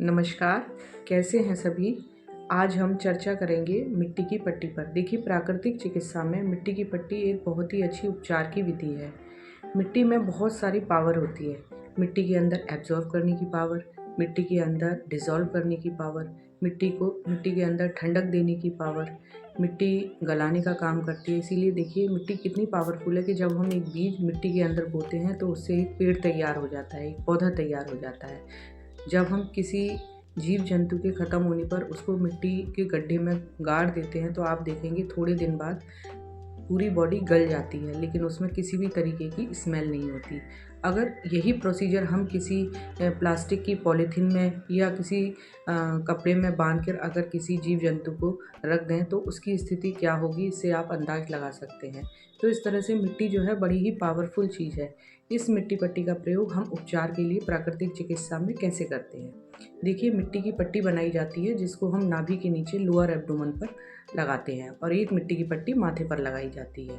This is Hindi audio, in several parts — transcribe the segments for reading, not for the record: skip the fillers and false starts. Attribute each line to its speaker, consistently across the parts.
Speaker 1: नमस्कार, कैसे हैं सभी। आज हम चर्चा करेंगे मिट्टी की पट्टी पर। देखिए, प्राकृतिक चिकित्सा में मिट्टी की पट्टी एक बहुत ही अच्छी उपचार की विधि है। मिट्टी में बहुत सारी पावर होती है। मिट्टी के अंदर एब्जॉर्ब करने की पावर, मिट्टी के अंदर डिसॉल्व करने की पावर, मिट्टी के अंदर ठंडक देने की पावर, मिट्टी गलाने का काम करती है। इसीलिए देखिए मिट्टी कितनी पावरफुल है कि जब हम एक बीज मिट्टी के अंदर बोते हैं तो उससे एक पेड़ तैयार हो जाता है, एक पौधा तैयार हो जाता है। जब हम किसी जीव जंतु के ख़त्म होने पर उसको मिट्टी के गड्ढे में गाड़ देते हैं तो आप देखेंगे थोड़े दिन बाद पूरी बॉडी गल जाती है, लेकिन उसमें किसी भी तरीके की स्मेल नहीं होती। अगर यही प्रोसीजर हम किसी प्लास्टिक की पॉलीथीन में या किसी कपड़े में बांध कर अगर किसी जीव जंतु को रख दें तो उसकी स्थिति क्या होगी, इससे आप अंदाज़ लगा सकते हैं। तो इस तरह से मिट्टी जो है बड़ी ही पावरफुल चीज़ है। इस मिट्टी पट्टी का प्रयोग हम उपचार के लिए प्राकृतिक चिकित्सा में कैसे करते हैं। देखिए, मिट्टी की पट्टी बनाई जाती है जिसको हम नाभि के नीचे लोअर एब्डोमेन पर लगाते हैं और एक मिट्टी की पट्टी माथे पर लगाई जाती है।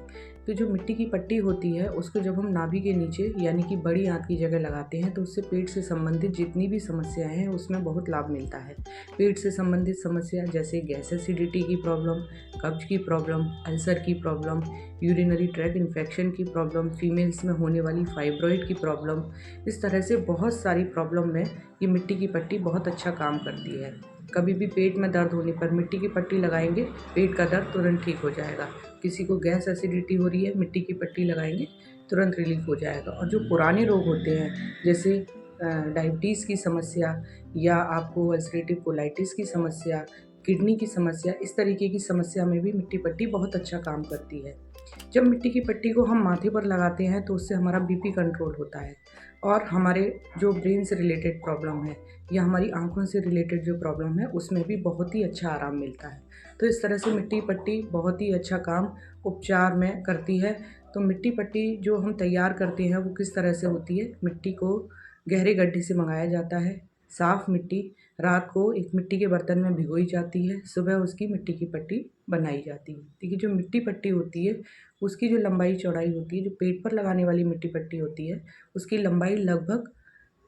Speaker 1: तो जो मिट्टी की पट्टी होती है उसको जब हम नाभि के नीचे यानी कि बड़ी आंत की जगह लगाते हैं तो उससे पेट से संबंधित जितनी भी समस्याएं हैं उसमें बहुत लाभ मिलता है। पेट से संबंधित समस्या जैसे गैस एसिडिटी की प्रॉब्लम, कब्ज की प्रॉब्लम, अल्सर की प्रॉब्लम, यूरिनरी ट्रैक इन्फेक्शन की प्रॉब्लम, फीमेल्स में होने वाली फाइब्रॉइड की प्रॉब्लम, इस तरह से बहुत सारी प्रॉब्लम में ये मिट्टी की पट्टी बहुत अच्छा काम करती है। कभी भी पेट में दर्द होने पर मिट्टी की पट्टी लगाएंगे, पेट का दर्द तुरंत ठीक हो जाएगा। किसी को गैस एसिडिटी हो रही है, मिट्टी की पट्टी लगाएंगे, तुरंत रिलीफ हो जाएगा। और जो पुराने रोग होते हैं जैसे डायबिटीज़ की समस्या या आपको अल्सरेटिव कोलाइटिस की समस्या, किडनी की समस्या, इस तरीके की समस्या में भी मिट्टी पट्टी बहुत अच्छा काम करती है। जब मिट्टी की पट्टी को हम माथे पर लगाते हैं तो उससे हमारा बीपी कंट्रोल होता है और हमारे जो ब्रेन से रिलेटेड प्रॉब्लम है या हमारी आँखों से रिलेटेड जो प्रॉब्लम है उसमें भी बहुत ही अच्छा आराम मिलता है। तो इस तरह से मिट्टी पट्टी बहुत ही अच्छा काम उपचार में करती है। तो मिट्टी पट्टी जो हम तैयार करते हैं वो किस तरह से होती है। मिट्टी को गहरे गड्ढे से मंगाया जाता है। साफ़ मिट्टी रात को एक मिट्टी के बर्तन में भिगोई जाती है, सुबह उसकी मिट्टी की पट्टी बनाई जाती है। देखिए, जो मिट्टी पट्टी होती है उसकी जो लंबाई चौड़ाई होती है, जो पेट पर लगाने वाली मिट्टी पट्टी होती है उसकी लंबाई लगभग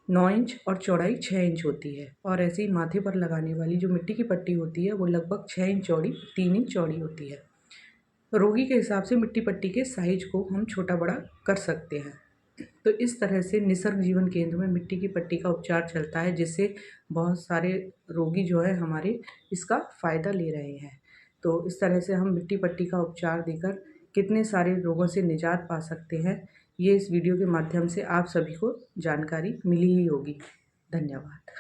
Speaker 1: 9 इंच और चौड़ाई 6 इंच होती है। और ऐसे ही माथे पर लगाने वाली जो मिट्टी की पट्टी होती है वो लगभग 6 इंच चौड़ी, 3 इंच चौड़ी होती है। रोगी के हिसाब से मिट्टी पट्टी के साइज को हम छोटा बड़ा कर सकते हैं। तो इस तरह से निसर्ग जीवन केंद्र में मिट्टी की पट्टी का उपचार चलता है जिससे बहुत सारे रोगी जो है हमारे इसका फ़ायदा ले रहे हैं। तो इस तरह से हम मिट्टी पट्टी का उपचार देकर कितने सारे रोगों से निजात पा सकते हैं, ये इस वीडियो के माध्यम से आप सभी को जानकारी मिली ही होगी। धन्यवाद।